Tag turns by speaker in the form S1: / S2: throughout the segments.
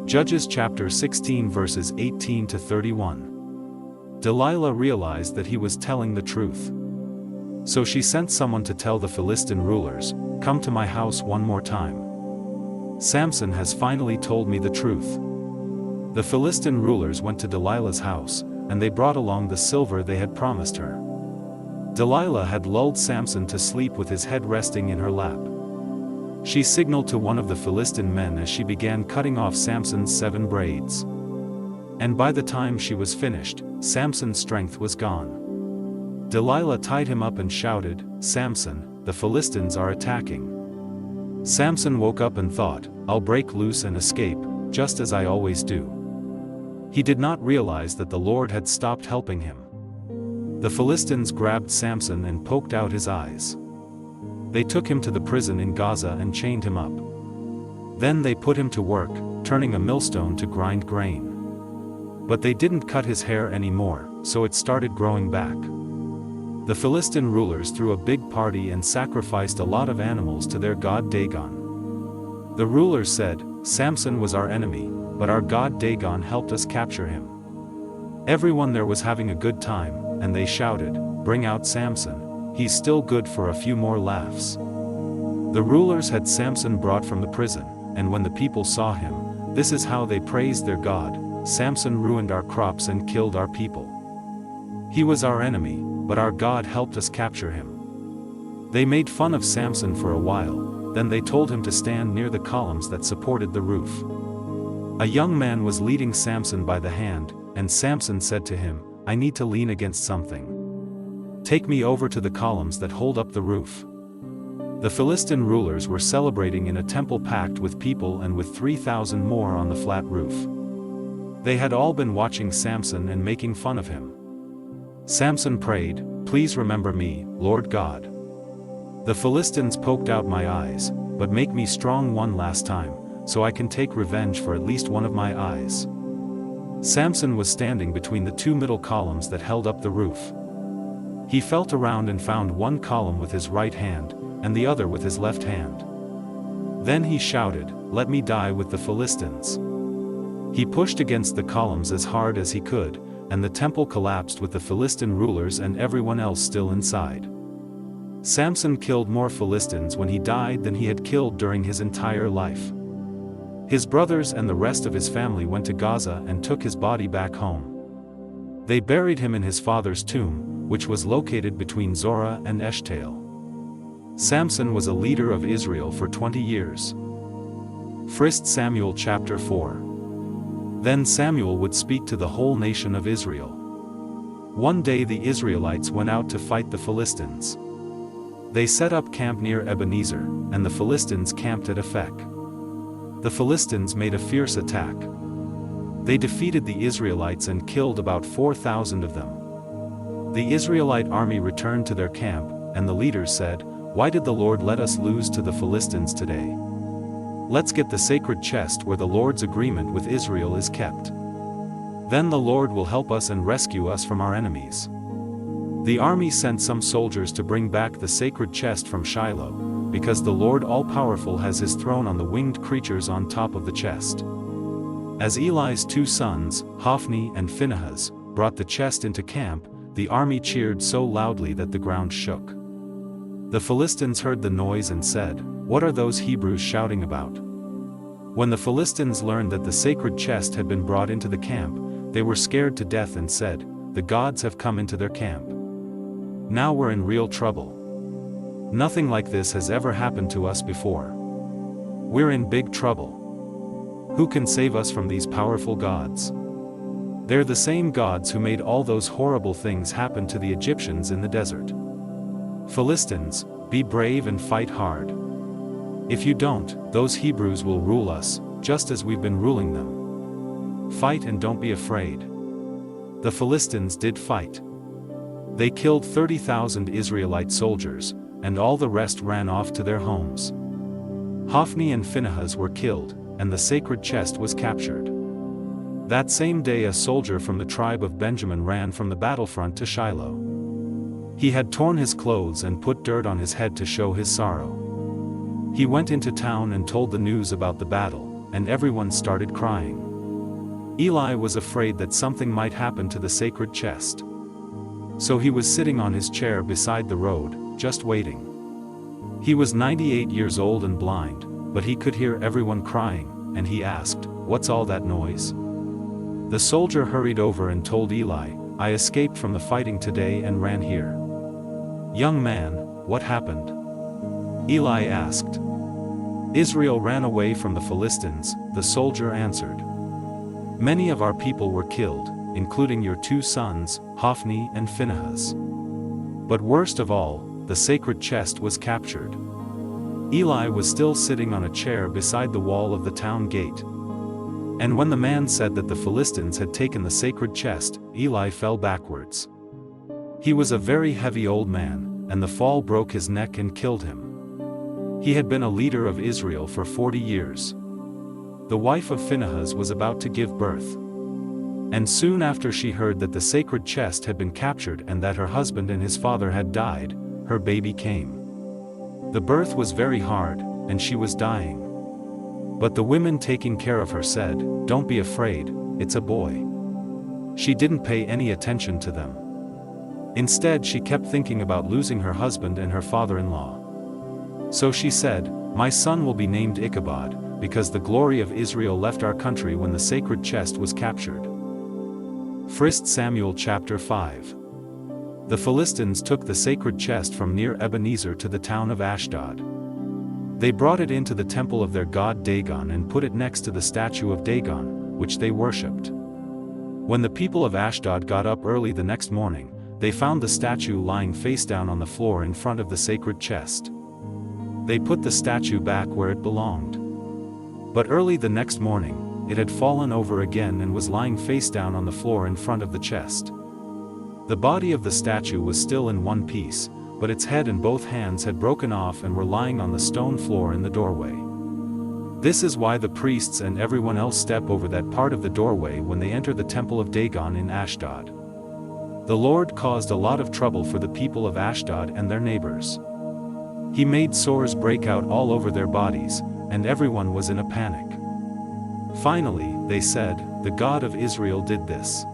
S1: Judges chapter 16 verses 18 to 31. Delilah realized that he was telling the truth. So she sent someone to tell the Philistine rulers, "Come to my house one more time. Samson has finally told me the truth." The Philistine rulers went to Delilah's house, and they brought along the silver they had promised her. Delilah had lulled Samson to sleep with his head resting in her lap. She signaled to one of the Philistine men as she began cutting off Samson's 7 braids. And by the time she was finished, Samson's strength was gone. Delilah tied him up and shouted, "Samson, the Philistines are attacking." Samson woke up and thought, "I'll break loose and escape, just as I always do." He did not realize that the Lord had stopped helping him. The Philistines grabbed Samson and poked out his eyes. They took him to the prison in Gaza and chained him up. Then they put him to work, turning a millstone to grind grain. But they didn't cut his hair anymore, so it started growing back. The Philistine rulers threw a big party and sacrificed a lot of animals to their god Dagon. The rulers said, "Samson was our enemy, but our god Dagon helped us capture him." Everyone there was having a good time, and they shouted, "Bring out Samson, he's still good for a few more laughs." The rulers had Samson brought from the prison, and when the people saw him, this is how they praised their God, "Samson ruined our crops and killed our people. He was our enemy, but our God helped us capture him." They made fun of Samson for a while, then they told him to stand near the columns that supported the roof. A young man was leading Samson by the hand, and Samson said to him, "I need to lean against something. Take me over to the columns that hold up the roof." The Philistine rulers were celebrating in a temple packed with people and with 3,000 more on the flat roof. They had all been watching Samson and making fun of him. Samson prayed, "Please remember me, Lord God. The Philistines poked out my eyes, but make me strong one last time, so I can take revenge for at least one of my eyes." Samson was standing between the 2 middle columns that held up the roof. He felt around and found one column with his right hand, and the other with his left hand. Then he shouted, "Let me die with the Philistines." He pushed against the columns as hard as he could, and the temple collapsed with the Philistine rulers and everyone else still inside. Samson killed more Philistines when he died than he had killed during his entire life. His brothers and the rest of his family went to Gaza and took his body back home. They buried him in his father's tomb, which was located between Zorah and Eshtaol. Samson was a leader of Israel for 20 years. 1 Samuel chapter 4. Then Samuel would speak to the whole nation of Israel. One day the Israelites went out to fight the Philistines. They set up camp near Ebenezer, and the Philistines camped at Aphek. The Philistines made a fierce attack. They defeated the Israelites and killed about 4,000 of them. The Israelite army returned to their camp, and the leaders said, "Why did the Lord let us lose to the Philistines today? Let's get the sacred chest where the Lord's agreement with Israel is kept. Then the Lord will help us and rescue us from our enemies." The army sent some soldiers to bring back the sacred chest from Shiloh, because the Lord all-powerful has his throne on the winged creatures on top of the chest. As Eli's 2 sons, Hophni and Phinehas, brought the chest into camp, the army cheered so loudly that the ground shook. The Philistines heard the noise and said, "What are those Hebrews shouting about?" When the Philistines learned that the sacred chest had been brought into the camp, they were scared to death and said, "The gods have come into their camp. Now we're in real trouble. Nothing like this has ever happened to us before. We're in big trouble. Who can save us from these powerful gods? They're the same gods who made all those horrible things happen to the Egyptians in the desert. Philistines, be brave and fight hard. If you don't, those Hebrews will rule us, just as we've been ruling them. Fight and don't be afraid." The Philistines did fight. They killed 30,000 Israelite soldiers, and all the rest ran off to their homes. Hophni and Phinehas were killed, and the sacred chest was captured. That same day a soldier from the tribe of Benjamin ran from the battlefront to Shiloh. He had torn his clothes and put dirt on his head to show his sorrow. He went into town and told the news about the battle, and everyone started crying. Eli was afraid that something might happen to the sacred chest. So he was sitting on his chair beside the road, just waiting. He was 98 years old and blind, but he could hear everyone crying, and he asked, "What's all that noise?" The soldier hurried over and told Eli, "I escaped from the fighting today and ran here." "Young man, what happened?" Eli asked. "Israel ran away from the Philistines," the soldier answered. "Many of our people were killed, including your 2 sons, Hophni and Phinehas. But worst of all, the sacred chest was captured." Eli was still sitting on a chair beside the wall of the town gate. And when the man said that the Philistines had taken the sacred chest, Eli fell backwards. He was a very heavy old man, and the fall broke his neck and killed him. He had been a leader of Israel for 40 years. The wife of Phinehas was about to give birth. And soon after she heard that the sacred chest had been captured and that her husband and his father had died, her baby came. The birth was very hard, and she was dying. But the women taking care of her said, "Don't be afraid, it's a boy." She didn't pay any attention to them. Instead, she kept thinking about losing her husband and her father-in-law. So she said, "My son will be named Ichabod, because the glory of Israel left our country when the sacred chest was captured." 1 Samuel chapter 5. The Philistines took the sacred chest from near Ebenezer to the town of Ashdod. They brought it into the temple of their god Dagon and put it next to the statue of Dagon, which they worshipped. When the people of Ashdod got up early the next morning, they found the statue lying face down on the floor in front of the sacred chest. They put the statue back where it belonged. But early the next morning, it had fallen over again and was lying face down on the floor in front of the chest. The body of the statue was still in one piece, but its head and both hands had broken off and were lying on the stone floor in the doorway. This is why the priests and everyone else step over that part of the doorway when they enter the temple of Dagon in Ashdod. The Lord caused a lot of trouble for the people of Ashdod and their neighbors. He made sores break out all over their bodies, and everyone was in a panic. Finally, they said, "The God of Israel did this.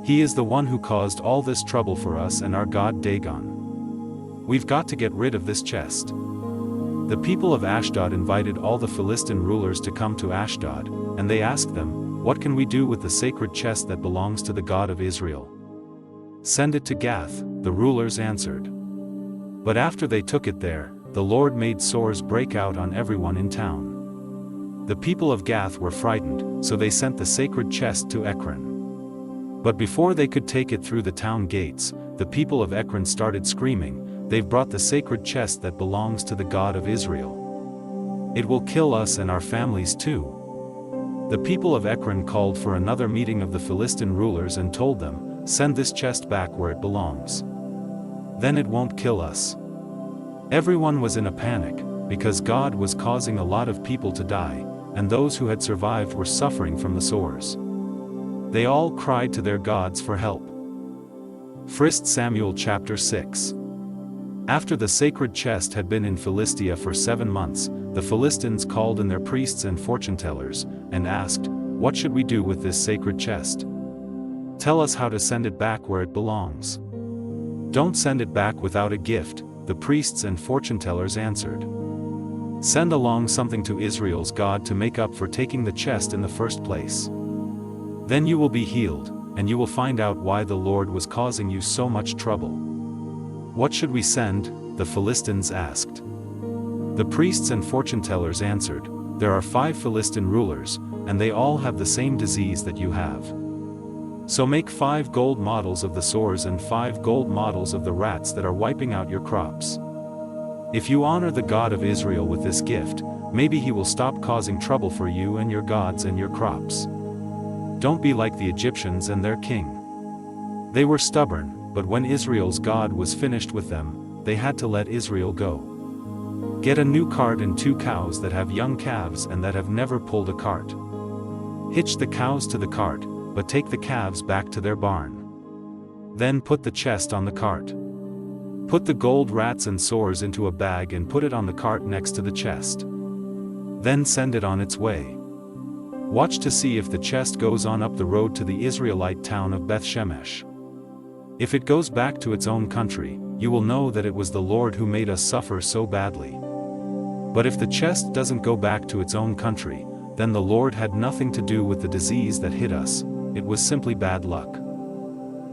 S1: He is the one who caused all this trouble for us and our god Dagon. We've got to get rid of this chest." The people of Ashdod invited all the Philistine rulers to come to Ashdod, and they asked them, "What can we do with the sacred chest that belongs to the God of Israel?" "Send it to Gath," the rulers answered. But after they took it there, the Lord made sores break out on everyone in town. The people of Gath were frightened, so they sent the sacred chest to Ekron. But before they could take it through the town gates, the people of Ekron started screaming, "They've brought the sacred chest that belongs to the God of Israel. It will kill us and our families too." The people of Ekron called for another meeting of the Philistine rulers and told them, "Send this chest back where it belongs. Then it won't kill us." Everyone was in a panic, because God was causing a lot of people to die, and those who had survived were suffering from the sores. They all cried to their gods for help. 1 Samuel chapter 6. After the sacred chest had been in Philistia for 7 months, the Philistines called in their priests and fortune-tellers, and asked, "What should we do with this sacred chest? Tell us how to send it back where it belongs." "Don't send it back without a gift," the priests and fortune-tellers answered. "Send along something to Israel's God to make up for taking the chest in the first place. Then you will be healed, and you will find out why the Lord was causing you so much trouble." "What should we send?" the Philistines asked. The priests and fortune-tellers answered, "There are 5 Philistine rulers, and they all have the same disease that you have. So make 5 gold models of the sores and 5 gold models of the rats that are wiping out your crops. If you honor the God of Israel with this gift, maybe he will stop causing trouble for you and your gods and your crops. Don't be like the Egyptians and their king. They were stubborn, but when Israel's God was finished with them, they had to let Israel go. Get a new cart and 2 cows that have young calves and that have never pulled a cart. Hitch the cows to the cart, but take the calves back to their barn. Then put the chest on the cart. Put the gold rats and sores into a bag and put it on the cart next to the chest. Then send it on its way." Watch to see if the chest goes on up the road to the Israelite town of Beth-Shemesh. If it goes back to its own country, you will know that it was the Lord who made us suffer so badly. But if the chest doesn't go back to its own country, then the Lord had nothing to do with the disease that hit us, it was simply bad luck."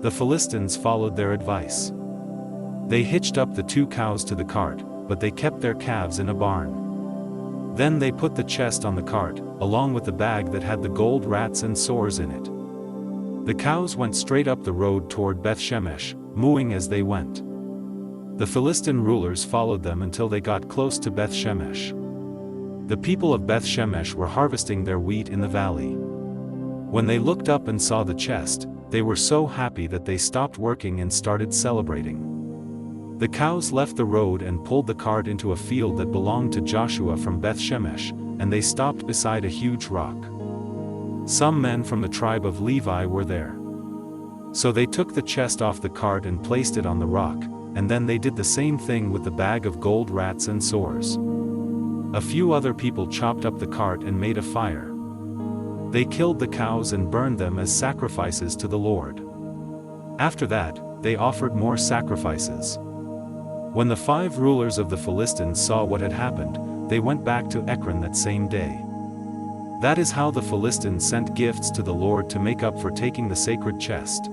S1: The Philistines followed their advice. They hitched up the 2 cows to the cart, but they kept their calves in a barn. Then they put the chest on the cart, along with the bag that had the gold rats and sores in it. The cows went straight up the road toward Beth-Shemesh, mooing as they went. The Philistine rulers followed them until they got close to Beth-Shemesh. The people of Beth-Shemesh were harvesting their wheat in the valley. When they looked up and saw the chest, they were so happy that they stopped working and started celebrating. The cows left the road and pulled the cart into a field that belonged to Joshua from Beth-Shemesh, and they stopped beside a huge rock. Some men from the tribe of Levi were there. So they took the chest off the cart and placed it on the rock, and then they did the same thing with the bag of gold rats and sores. A few other people chopped up the cart and made a fire. They killed the cows and burned them as sacrifices to the Lord. After that, they offered more sacrifices. When the 5 rulers of the Philistines saw what had happened, they went back to Ekron that same day. That is how the Philistines sent gifts to the Lord to make up for taking the sacred chest.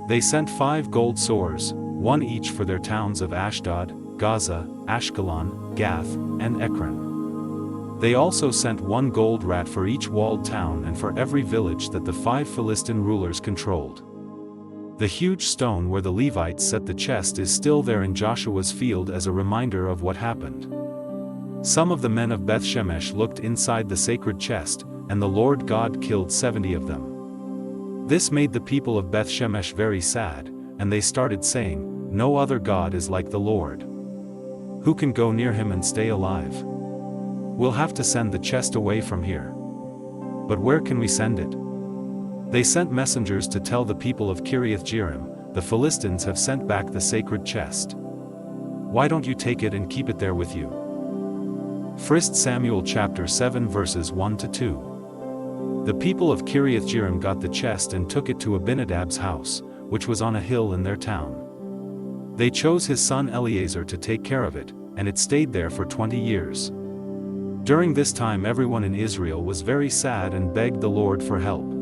S1: They sent 5 gold sores, 1 each for their towns of Ashdod, Gaza, Ashkelon, Gath, and Ekron. They also sent 1 gold rat for each walled town and for every village that the 5 Philistine rulers controlled. The huge stone where the Levites set the chest is still there in Joshua's field as a reminder of what happened. Some of the men of Beth-Shemesh looked inside the sacred chest, and the Lord God killed 70 of them. This made the people of Beth-Shemesh very sad, and they started saying, "No other God is like the Lord. Who can go near him and stay alive? We'll have to send the chest away from here. But where can we send it?" They sent messengers to tell the people of Kiriath-Jearim, "The Philistines have sent back the sacred chest. Why don't you take it and keep it there with you?" 1 Samuel chapter 7 verses 1 to 2. The people of Kiriath-Jearim got the chest and took it to Abinadab's house, which was on a hill in their town. They chose his son Eleazar to take care of it, and it stayed there for 20 years. During this time everyone in Israel was very sad and begged the Lord for help.